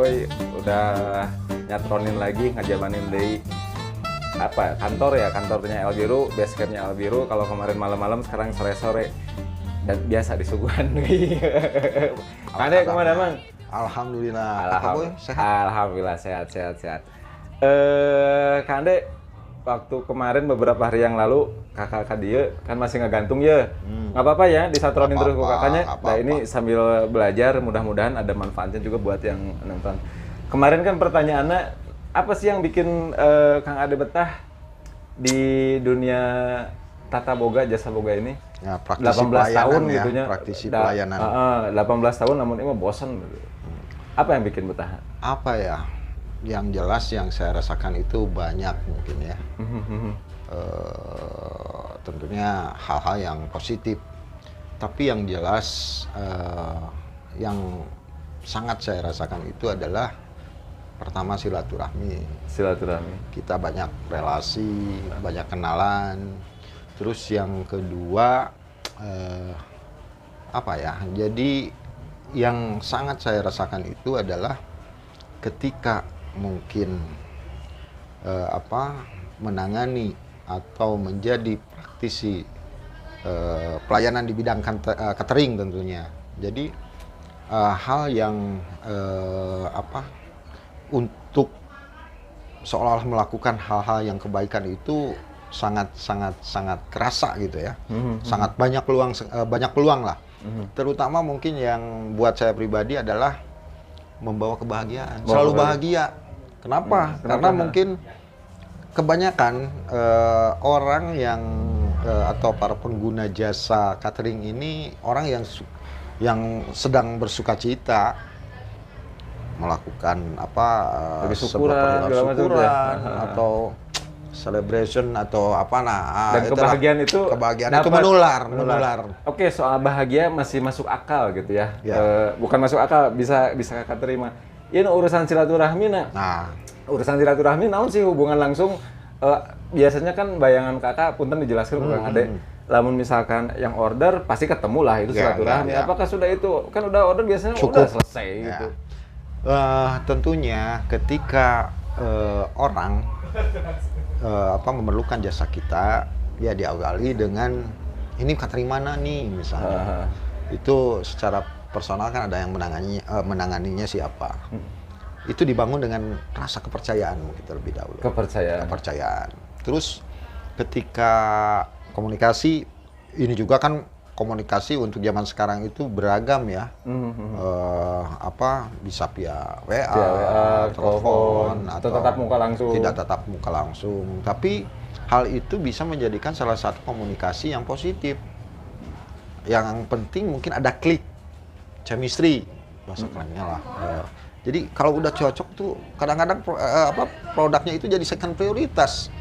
Boy udah nyatronin lagi ngajamanin deui apa kantornya El Biru, base campnya El Biru. Kalau kemarin malam-malam, sekarang sore-sore dan biasa disuguhan. Kade kemana Mang? Alhamdulillah. Apa Boy? Sehat? Alhamdulillah sehat. Kade waktu kemarin beberapa hari yang lalu kakak dia kan masih ngegantung ya. Nggak apa-apa ya disatronin terus ke kakaknya. Nah ini sambil belajar, mudah-mudahan ada manfaatnya juga buat yang nonton. Kemarin kan pertanyaannya, apa sih yang bikin Kang Ade betah di dunia tata boga, jasa boga ini? Ya, praktisi 18 tahun ya, gitunya. praktisi pelayanan. 18 tahun namun ini mah bosan. Apa yang bikin betah? Apa ya? Yang jelas yang saya rasakan itu banyak mungkin ya. Tentunya hal-hal yang positif. Tapi yang jelas yang sangat saya rasakan itu adalah pertama silaturahmi. Kita banyak relasi, banyak kenalan. Terus yang kedua apa ya? Jadi yang sangat saya rasakan itu adalah ketika mungkin menangani atau menjadi praktisi pelayanan di bidang catering tentunya. Jadi hal yang untuk seolah-olah melakukan hal-hal yang kebaikan itu sangat kerasa gitu ya. Sangat banyak peluang lah. Terutama mungkin yang buat saya pribadi adalah membawa kebahagiaan. Selalu bahagia. Kenapa? Karena mungkin kebanyakan orang yang atau para pengguna jasa catering ini orang yang sedang bersuka cita melakukan sebuah syukuran atau celebration atau dan kebahagiaan itu menular. Oke, soal bahagia masih masuk akal gitu ya. Bukan masuk akal, bisa kakak terima. Ini urusan silaturahmi urusan silaturahmi naon sih hubungan langsung biasanya kan bayangan kakak punten dijelaskan Kang Ade. Lamun misalkan yang order pasti ketemu lah itu silaturahmi. Apakah sudah itu? Kan udah order biasanya cukup. Udah selesai gitu. Tentunya ketika orang memerlukan jasa kita, ya diawali dengan ini catering mana nih misalnya. Itu secara personal kan ada yang menanganinya siapa. Itu dibangun dengan rasa kepercayaan mungkin terlebih dahulu. Kepercayaan. Terus ketika komunikasi, ini juga kan komunikasi untuk zaman sekarang itu beragam ya. Bisa via WA, telepon, atau tatap muka langsung. Tidak tatap muka langsung. Tapi hal itu bisa menjadikan salah satu komunikasi yang positif. Yang penting mungkin ada klik, chemistry, bahasa kerennya lah. Jadi kalau udah cocok tuh kadang-kadang produknya itu jadi second prioritas.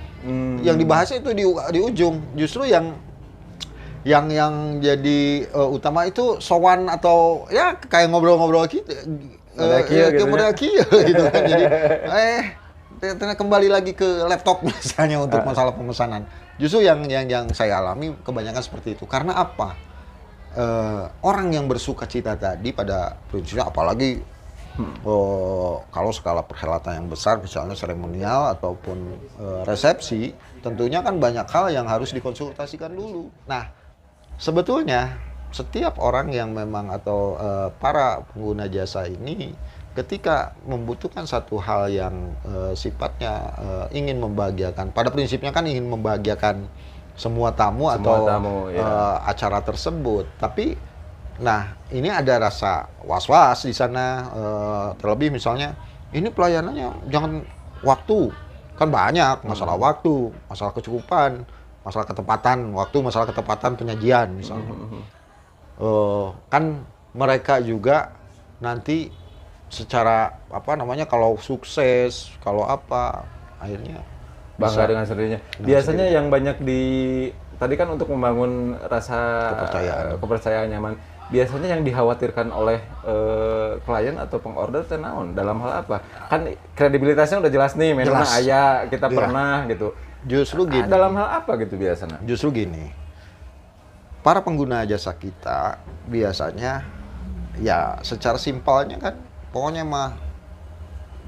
Yang dibahasnya itu di ujung. Justru yang jadi utama itu sowan atau ya kayak ngobrol-ngobrol gitu. Model kia gitu kan. Jadi kembali lagi ke laptop misalnya untuk masalah pemesanan. Justru yang saya alami kebanyakan seperti itu. Karena apa? Orang yang bersuka cita tadi pada prinsipnya, apalagi kalau skala perhelatan yang besar, misalnya seremonial ataupun resepsi, tentunya kan banyak hal yang harus dikonsultasikan dulu. Nah, sebetulnya setiap orang yang memang atau para pengguna jasa ini ketika membutuhkan satu hal yang sifatnya ingin membahagiakan, pada prinsipnya kan ingin membahagiakan semua tamu atau acara tersebut. Tapi ini ada rasa was-was di sana, terlebih misalnya ini pelayanannya jangan waktu, kan banyak masalah waktu, masalah kecukupan, masalah ketepatan waktu, masalah ketepatan penyajian misalnya. Kan mereka juga nanti secara kalau sukses, kalau akhirnya bangga dengan sendirinya. Biasanya yang banyak tadi kan untuk membangun rasa kepercayaan nyaman. Biasanya yang dikhawatirkan oleh klien atau pengorder teh naon? Dalam hal apa? Kan kredibilitasnya udah jelas nih, memang kita pernah gitu. Justru gini. Dalam hal apa gitu biasanya? Justru gini. Para pengguna jasa kita biasanya ya secara simpelnya kan pokoknya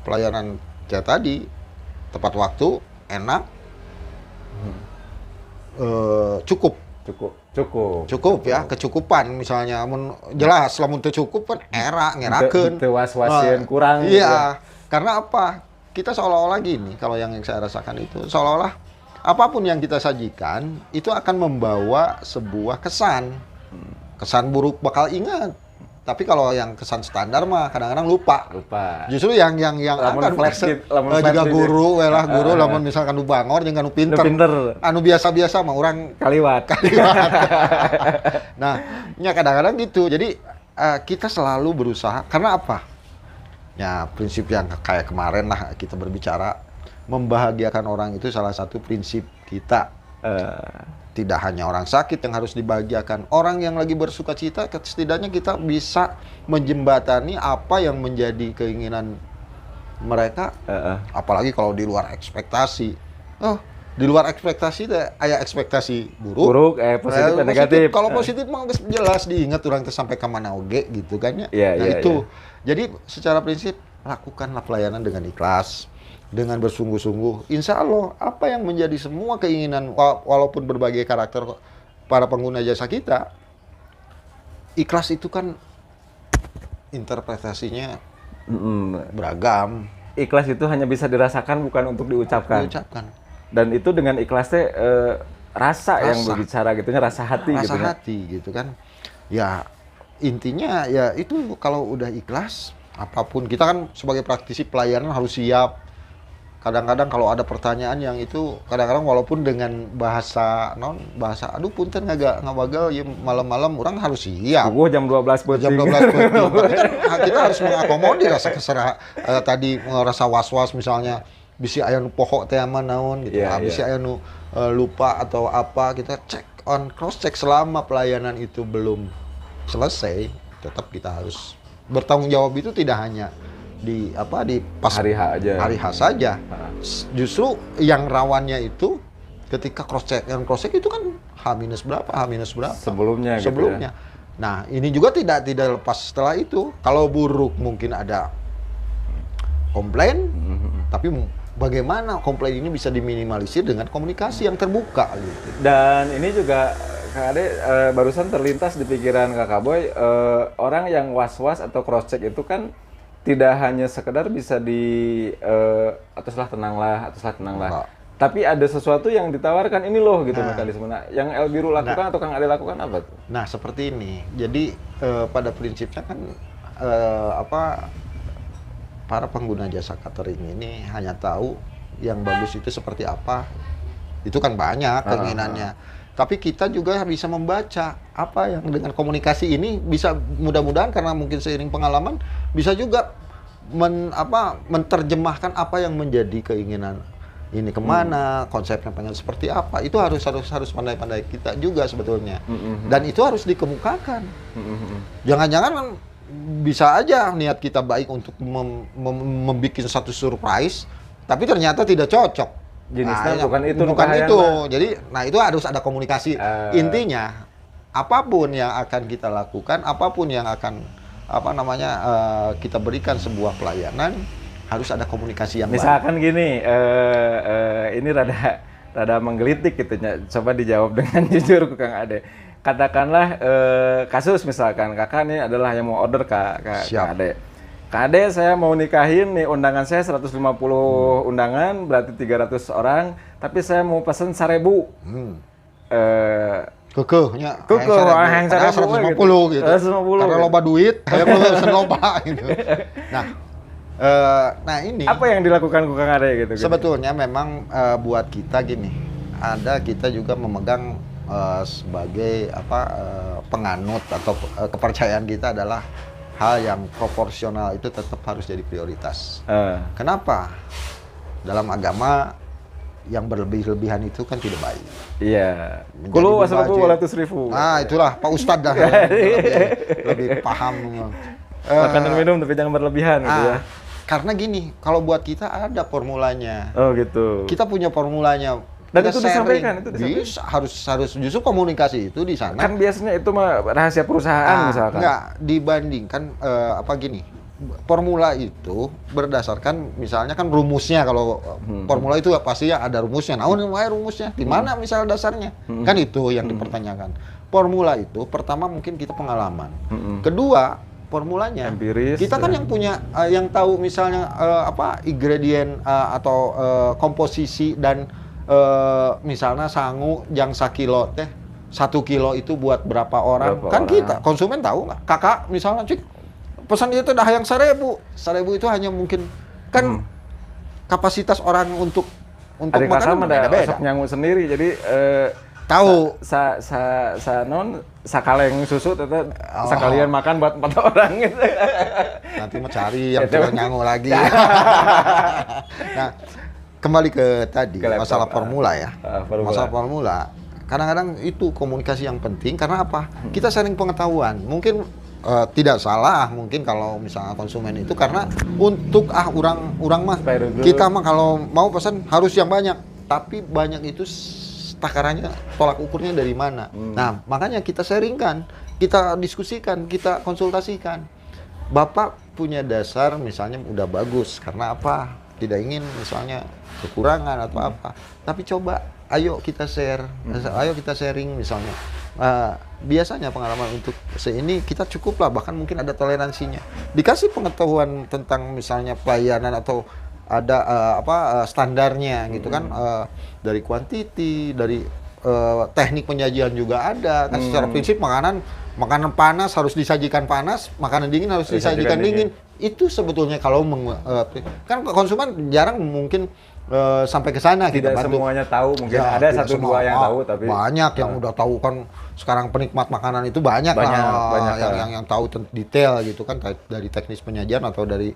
pelayanan kayak tadi, tepat waktu, enak, cukup ya, kecukupan misalnya, jelas lamun teu cukup kan ngerakeun. Teu was-wasieun kurang. Iya, karena apa? Kita seolah-olah gini, kalau yang saya rasakan itu, seolah-olah apapun yang kita sajikan, itu akan membawa sebuah kesan. Kesan buruk bakal ingat. Tapi kalau yang kesan standar mah kadang-kadang lupa. Justru yang akan juga guru lamun misalkan nu bangor jeung anu pinter. Anu biasa-biasa mah urang kaliwat. Nah, nya kadang-kadang gitu. Jadi kita selalu berusaha karena apa? Ya, prinsip yang kayak kemarin lah kita berbicara, membahagiakan orang itu salah satu prinsip kita. Tidak hanya orang sakit yang harus dibahagiakan, orang yang lagi bersuka cita, setidaknya kita bisa menjembatani apa yang menjadi keinginan mereka. Apalagi kalau di luar ekspektasi. Di luar ekspektasi aya ekspektasi buruk, positif dan negatif. Kalau positif mah jelas diingat orang sampai ke mana oge gitu kan ya. Itu. Jadi secara prinsip lakukanlah pelayanan dengan ikhlas, dengan bersungguh-sungguh. Insya Allah apa yang menjadi semua keinginan walaupun berbagai karakter para pengguna jasa kita, ikhlas itu kan interpretasinya beragam. Ikhlas itu hanya bisa dirasakan bukan untuk diucapkan. Dan itu dengan ikhlasnya rasa yang berbicara gitunya, rasa hati gitu kan. Ya intinya ya itu kalau udah ikhlas apapun, kita kan sebagai praktisi pelayanan harus siap. Kadang-kadang kalau ada pertanyaan yang itu kadang-kadang walaupun dengan bahasa aduh punten ngabagal ya malam-malam orang harus siap. Jam 12 Tapi kan kita harus mengakomodir rasa tadi rasa was-was misalnya bisi aya nu poho teh mah naon gitu. Bisi aya nu lupa atau apa, kita cross check selama pelayanan itu belum selesai, tetap kita harus bertanggung jawab. Itu tidak hanya di pas hari H saja. Justru yang rawannya itu ketika cross check itu kan H- berapa sebelumnya. Gitu ya. Nah, ini juga tidak lepas setelah itu. Kalau buruk mungkin ada komplain, tapi bagaimana komplain ini bisa diminimalisir dengan komunikasi yang terbuka gitu. Dan ini juga Kak Ade barusan terlintas di pikiran Kakak Boy, orang yang was-was atau cross check itu kan tidak hanya sekedar bisa ataslah tenanglah. Tapi ada sesuatu yang ditawarkan, ini loh gitu mekanisme. Nah, yang El Biru lakukan atau Kang Ade lakukan apa tuh? Nah, seperti ini. Jadi pada prinsipnya kan para pengguna jasa catering ini hanya tahu yang bagus itu seperti apa. Itu kan banyak keinginannya. Tapi kita juga bisa membaca apa yang dengan komunikasi ini bisa mudah-mudahan karena mungkin seiring pengalaman bisa juga menerjemahkan apa yang menjadi keinginan ini kemana, konsepnya pengen seperti apa. Itu harus pandai-pandai kita juga sebetulnya. Dan itu harus dikemukakan. Jangan-jangan bisa aja niat kita baik untuk membuat satu surprise, tapi ternyata tidak cocok. Jenisnya bukan itu. Jadi, itu harus ada komunikasi. Intinya, apapun yang akan kita lakukan, apapun yang akan kita berikan sebuah pelayanan, harus ada komunikasi yang misalkan baik. Gini, ini rada menggelitik gitu. Coba dijawab dengan jujur Kang Ade. Katakanlah kasus misalkan kakak nih adalah yang mau order Kak Ade. Kak Ade, saya mau nikahin nih, undangan saya 150 undangan, berarti 300 orang, tapi saya mau pesen 1.000. Kekehnya. Yang 150 gitu. 150. Karena loba duit, saya perlu pesen loba gitu. Nah ini. Apa yang dilakukan Kang Ade gitu? Sebetulnya memang buat kita gini, kita juga memegang sebagai penganut atau kepercayaan kita adalah hal yang proporsional itu tetap harus jadi prioritas. Kenapa? Dalam agama yang berlebih-lebihan itu kan tidak baik. Iya. Kulo wasalamu ala tusrifu. Nah, itulah Pak Ustadz dah lebih paham. Makan dan minum tapi jangan berlebihan gitu ya. Karena gini, kalau buat kita ada formulanya. Oh gitu. Kita punya formulanya. Dan itu disampaikan, Bisa, harus justru komunikasi itu di sana. Kan biasanya itu mah rahasia perusahaan misalkan. Enggak, dibandingkan gini. formula itu berdasarkan misalnya kan rumusnya, kalau formula itu pasti ya ada rumusnya. Nah, rumusnya di mana misalnya dasarnya? Kan itu yang dipertanyakan. Formula itu pertama mungkin kita pengalaman. Kedua, formulanya empiris, kita kan yang punya yang tahu misalnya ingredient atau komposisi dan misalnya sangu yang 1 kilo teh 1 kilo itu buat berapa orang kan orang. Kita konsumen tahu nggak? Kakak misalnya cik pesan itu dah yang 1.000 itu hanya mungkin kan kapasitas orang untuk adik makan ada resep nyangu sendiri, jadi tahu sakaleng susu tetap sekalian makan buat 4 orang gitu. Nanti mau cari yang tukang nyangu lagi. Nah, kembali ke tadi masalah formula ya. Masalah formula. Kadang-kadang itu komunikasi yang penting karena apa? Kita sharing pengetahuan. Mungkin tidak salah mungkin kalau misalnya konsumen itu karena untuk orang mah kita mah kalau mau pesan harus yang banyak, tapi banyak itu takarannya tolak ukurnya dari mana. Nah, makanya kita sharingkan, kita diskusikan, kita konsultasikan. Bapak punya dasar misalnya udah bagus karena apa? Tidak ingin misalnya kekurangan atau apa. Tapi coba ayo kita share, ayo kita sharing misalnya. Biasanya pengalaman untuk ini kita cukup lah, bahkan mungkin ada toleransinya. Dikasih pengetahuan tentang misalnya pelayanan atau ada standarnya gitu kan, dari kuantiti, dari teknik penyajian juga ada kan. Secara prinsip makanan panas harus disajikan panas, makanan dingin harus disajikan dingin. Itu sebetulnya kalau kan konsumen jarang mungkin sampai ke sana. Tidak kita semuanya tahu, mungkin ya, ada 1-2 yang tahu, tapi banyak yang udah tahu kan. Sekarang penikmat makanan itu banyak yang tahu detail gitu kan, dari teknis penyajian atau dari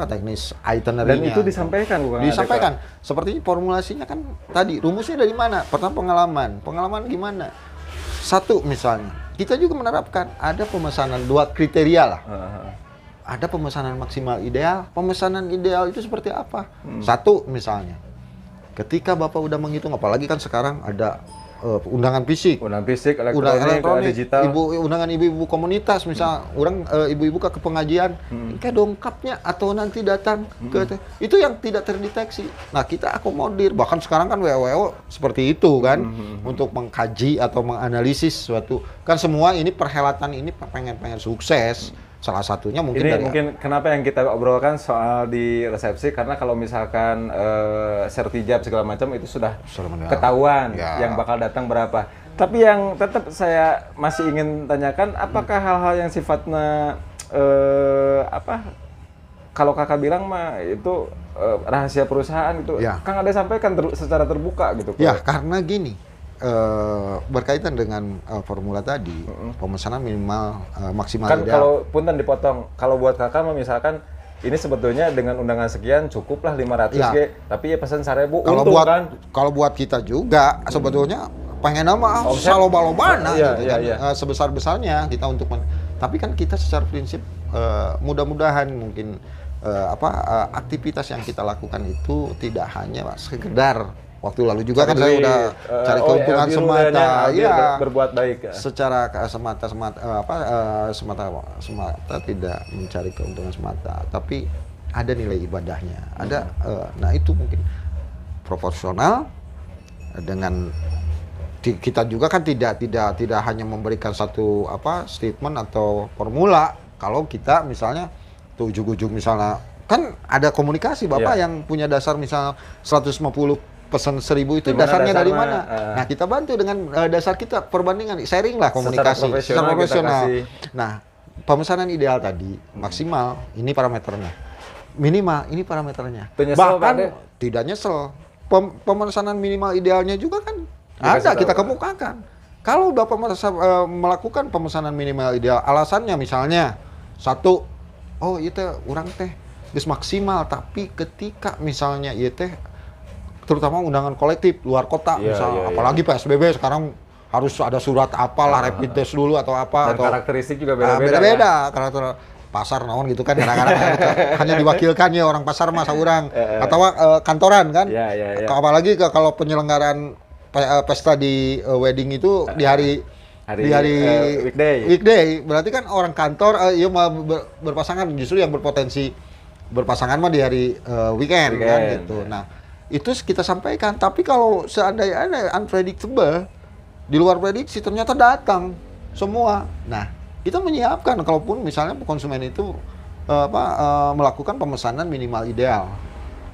teknis itinerary-nya. Dan itu disampaikan bukan? Disampaikan. Seperti formulasinya kan tadi, rumusnya dari mana? Pertama pengalaman gimana? Satu misalnya, kita juga menerapkan ada pemesanan 2 kriteria lah. Ada pemesanan maksimal ideal. Pemesanan ideal itu seperti apa? Satu misalnya, ketika Bapak udah menghitung, apalagi kan sekarang ada undangan fisik, elektronik, digital, undangan ibu-ibu komunitas, misal orang ibu-ibu ke pengajian, kayak dongkapnya atau nanti datang ke itu yang tidak terdeteksi. Nah, kita akomodir, bahkan sekarang kan WO seperti itu kan, untuk mengkaji atau menganalisis suatu, kan semua ini perhelatan ini pengen sukses. Salah satunya mungkin ini mungkin kenapa yang kita obrolkan soal di resepsi, karena kalau misalkan sertijab segala macam itu sudah ketahuan yang bakal datang berapa. Tapi yang tetap saya masih ingin tanyakan, apakah hal-hal yang sifatnya kalau kakak bilang mah itu rahasia perusahaan itu, Kang ada sampaikan secara terbuka gitu. Ya, karena gini. Berkaitan dengan formula tadi, pemesanan minimal maksimal kan ideal. Kalau punten dipotong, kalau buat kakak misalkan ini sebetulnya dengan undangan sekian cukuplah 500 tapi ya pesan 1.000 untung kan. Kalau buat kita juga sebetulnya pengen nama saloba-lobana gitu kan. Sebesar-besarnya kita untuk tapi kan kita secara prinsip mudah-mudahan mungkin aktivitas yang kita lakukan itu tidak hanya sekedar waktu lalu juga kan saya udah cari keuntungan semata, berbuat baik. Secara semata tidak mencari keuntungan semata, tapi ada nilai ibadahnya, ada. Nah itu mungkin proporsional dengan kita juga kan tidak hanya memberikan satu statement atau formula. Kalau kita misalnya ujug-ujug misalnya kan ada komunikasi Bapak yang punya dasar misalnya 150 pesan 1.000 itu dasarnya dari mana? Nah, kita bantu dengan dasar kita, perbandingan, sharing lah komunikasi secara profesional. Nah, pemesanan ideal tadi maksimal ini parameternya, minimal ini parameternya. Bahkan tidak nyesel. Pemesanan minimal idealnya juga kan ada kita kemukakan. Kalau Bapak melakukan pemesanan minimal ideal, alasannya misalnya satu, itu orang teh geus maksimal, tapi ketika misalnya terutama undangan kolektif luar kota misalnya, apalagi PSBB sekarang harus ada surat apalah rapid test dulu atau apa. Dan atau karakteristik juga beda-beda. Beda-beda karakter pasar naon gitu kan kadang-kadang hanya diwakilkan ya orang pasar mah saurang atau kantoran kan. Apalagi kalau penyelenggaraan pesta di wedding itu di hari Hari, di hari weekday. Berarti kan orang kantor ya mau berpasangan, justru yang berpotensi berpasangan mah di hari weekend kan gitu. Nah, itu kita sampaikan. Tapi kalau seandainya ada unpredictable, di luar prediksi ternyata datang semua. Nah, kita menyiapkan kalaupun misalnya konsumen itu melakukan pemesanan minimal ideal.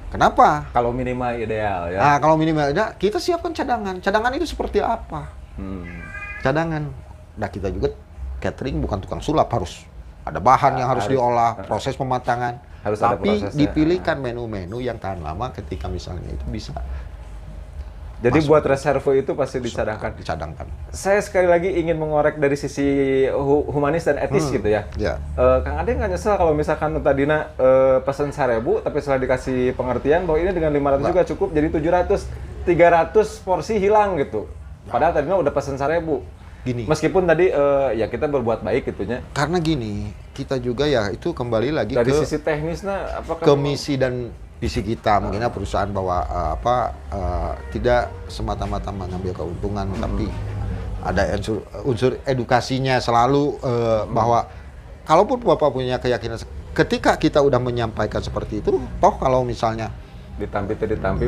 Kenapa? Kalau minimal ideal ya. Nah, kalau minimal ideal, kita siapkan cadangan. Cadangan itu seperti apa? Cadangan. Nah, kita juga catering bukan tukang sulap, harus ada bahan yang harus diolah, proses pematangan. Harus tapi ada dipilihkan menu-menu yang tahan lama ketika misalnya itu bisa. Jadi buat reserve itu pasti dicadangkan. Saya sekali lagi ingin mengorek dari sisi humanis dan etis gitu ya. Kang Ade nggak nyesel kalau misalkan tadina pesan 1.000 tapi setelah dikasih pengertian bahwa ini dengan 500 juga cukup jadi 300 porsi hilang gitu. Padahal tadinya udah pesan 1.000. Gini. Meskipun tadi ya kita berbuat baik gitunya. Karena gini, kita juga ya itu kembali lagi dari ke sisi teknisnya apakah ke misi dan visi kita. Mungkin perusahaan bahwa tidak semata-mata mengambil keuntungan, tapi ada unsur edukasinya selalu bahwa kalaupun Bapak punya keyakinan ketika kita udah menyampaikan seperti itu, toh kalau misalnya ditampi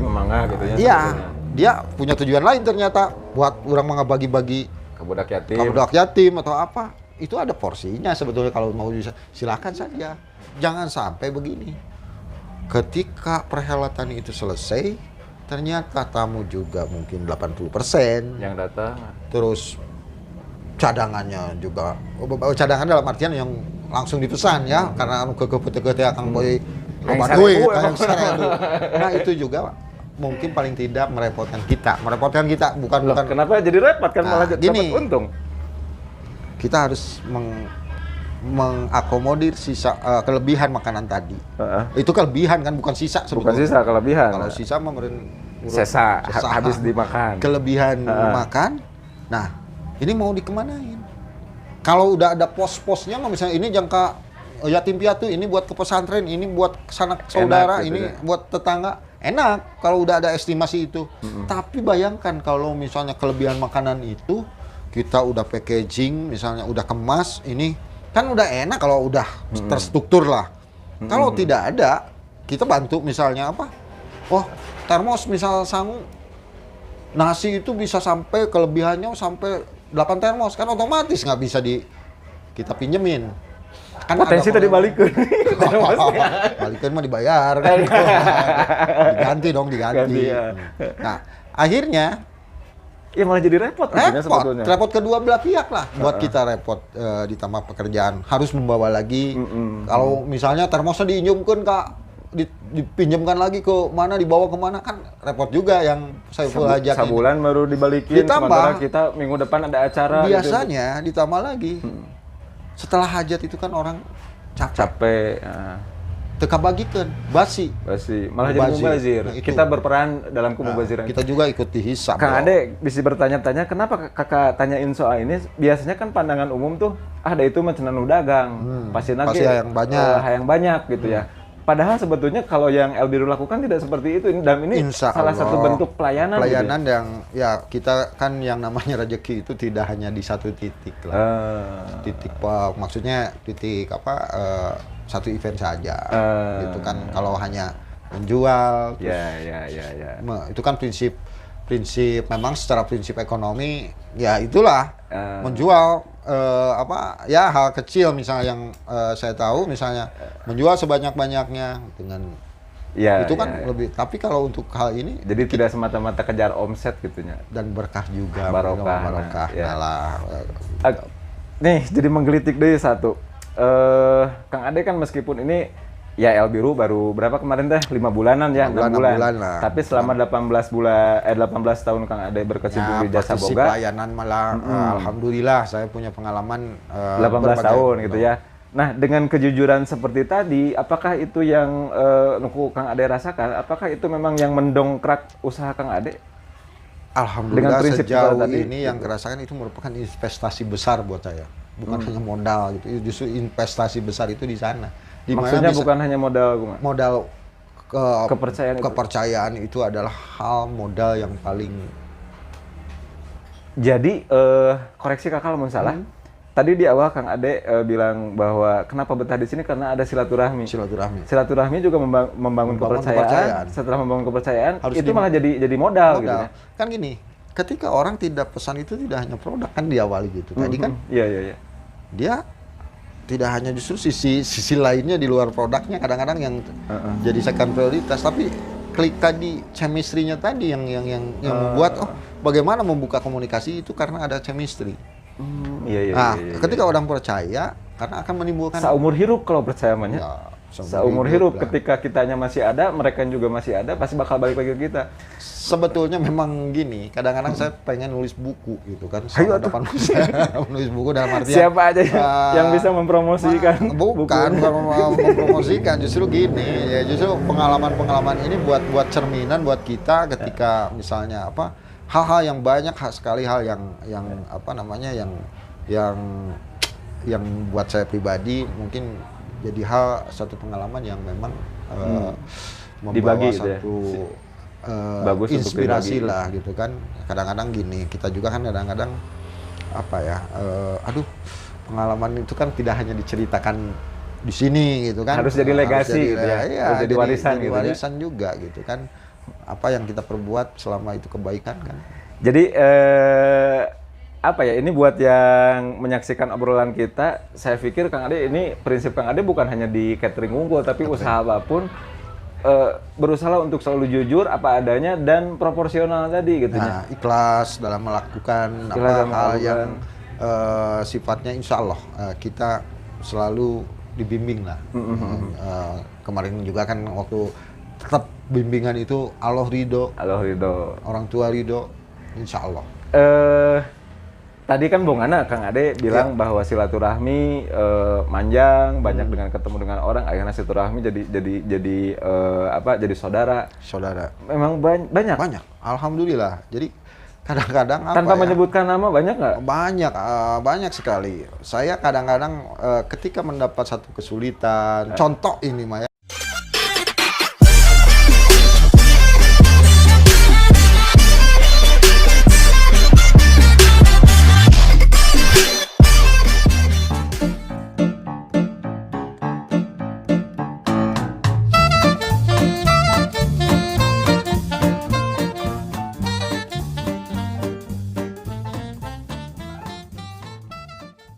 memangga gitu ya. Iya, dia punya tujuan lain ternyata buat orang bagi-bagi ke budak yatim atau apa. Itu ada porsinya sebetulnya, kalau mau silakan saja. Jangan sampai begini. Ketika perhelatan itu selesai, ternyata tamu juga mungkin 80% yang datang. Terus cadangannya juga, cadangan dalam artian yang langsung dipesan ya, karena ke Kang Boy loba duit, nah itu juga mungkin paling tidak merepotkan kita, bukan. Kenapa jadi repot kan, malah dapat untung. Kita harus mengakomodir sisa kelebihan makanan tadi. Itu kelebihan kan, bukan sisa sebetulnya. Bukan sisa, kelebihan. Kalau sisa sisa habis dimakan. Kelebihan makan. Nah, ini mau dikemanain? Kalau udah ada pos-posnya, misalnya ini jangka yatim piatu, ini buat ke pesantren, ini buat sanak saudara, gitu ini ya, buat tetangga. Enak kalau udah ada estimasi itu. Tapi bayangkan kalau misalnya kelebihan makanan itu kita udah packaging, misalnya udah kemas, ini kan udah enak kalau udah terstruktur lah. Kalau tidak ada, kita bantu misalnya apa? Oh, termos misal sangu, nasi itu bisa sampai kelebihannya sampai 8 termos, kan otomatis nggak bisa kita pinjemin. Kan potensi tadi balikin. Balikin mah dibayar. Diganti dong. Ya. Nah, akhirnya ya malah jadi repot sebetulnya. Repot kedua belah pihak lah. Buat kita repot, ditambah pekerjaan. Harus membawa lagi. Kalau misalnya termosnya diinjumkan, Kak, dipinjamkan lagi ke mana, dibawa ke mana, kan repot juga yang saya ajak. Sebulan baru dibalikin, sementara kita minggu depan ada acara. Biasanya gitu. Ditambah lagi. Setelah hajat itu kan orang capek. Teka bagikan, basi. Malah jadi mubazir. Nah, kita berperan dalam kemubaziran. Kita juga ikut dihisap. Kang Ade bisa bertanya-tanya, kenapa kakak tanyain soal ini? Biasanya kan pandangan umum tuh, ada itu mah cenah nu dagang. Pasti hayang banyak gitu ya. Padahal sebetulnya kalau yang Elbiru lakukan tidak seperti itu, dan ini salah satu bentuk pelayanan. Pelayanan gitu. Yang ya kita kan yang namanya rezeki itu tidak hanya di satu titik lah. Maksudnya titik apa? Satu event saja. Gitu kan, kalau hanya menjual. Itu kan prinsip memang secara prinsip ekonomi ya itulah menjual hal kecil misalnya yang saya tahu, misalnya menjual sebanyak-banyaknya dengan itu kan lebih. Tapi kalau untuk hal ini jadi tidak semata-mata kejar omset gitunya, dan berkah juga, barokah. Nih jadi menggelitik deh satu. Kang Ade kan meskipun ini ya Elbiru baru berapa kemarin teh? 5 bulanan ya, 6 bulan lah. Tapi selama 18 tahun Kang Ade berkecimpung di jasa boga. Pelayanan malah alhamdulillah saya punya pengalaman 18 tahun gitu ya. Nah, dengan kejujuran seperti tadi, apakah itu yang Kang Ade rasakan? Apakah itu memang yang mendongkrak usaha Kang Ade? Alhamdulillah sejauh ini yang kerasakan itu merupakan investasi besar buat saya. Bukan hanya modal gitu. Justru investasi besar itu di sana. Maksudnya bukan hanya modal kepercayaan itu adalah hal modal yang paling Jadi koreksi kakak kalau salah. Tadi di awal Kang Ade bilang bahwa kenapa betah di sini karena ada silaturahmi. Silaturahmi juga membangun kepercayaan. Setelah membangun kepercayaan, harus itu malah jadi modal gitu ya. Kan gini, ketika orang tidak pesan itu tidak hanya produk kan diawali gitu. Tadi kan? Iya. Dia tidak hanya justru sisi lainnya di luar produknya kadang-kadang yang jadi second prioritas, tapi klik tadi chemistry-nya tadi yang membuat bagaimana membuka komunikasi itu karena ada chemistry. Iya. Ketika orang percaya, karena akan menimbulkan seumur hidup kalau percaya namanya. Ya, seumur hidup ketika kitanya masih ada, mereka juga masih ada, pasti bakal balik lagi ke kita. Sebetulnya memang gini, kadang-kadang saya pengen nulis buku gitu kan. Depan saya nulis buku dalam artian siapa aja yang bisa mempromosikan? Bukan mempromosikan, justru gini, ya justru pengalaman-pengalaman ini buat cerminan buat kita ketika misalnya hal-hal yang banyak sekali hal yang yang buat saya pribadi mungkin jadi satu pengalaman yang memang membawa satu bagus inspirasi lah gitu kan. Kadang-kadang gini, kita juga kan kadang-kadang pengalaman itu kan tidak hanya diceritakan di sini gitu kan. Harus jadi legasi gitu ya. Harus jadi warisan juga gitu kan. Apa yang kita perbuat selama itu kebaikan kan. Jadi ini buat yang menyaksikan obrolan kita, saya pikir Kang Ade ini prinsip Kang Ade bukan hanya di catering unggul, tapi usaha apapun berusaha untuk selalu jujur apa adanya dan proporsional tadi gitu. Nah, ikhlas dalam melakukan hal yang sifatnya insya Allah kita selalu dibimbing lah. Kemarin juga kan waktu tetap bimbingan itu Allah ridho, orang tua ridho, insya Allah. Tadi kan Bung Ana, Kang Ade bilang bahwa silaturahmi manjang, banyak dengan ketemu dengan orang, akhirnya silaturahmi jadi saudara. Memang banyak. Alhamdulillah. Jadi kadang-kadang tanpa menyebutkan nama banyak nggak? Banyak sekali. Saya kadang-kadang ketika mendapat satu kesulitan, contoh ini Maya.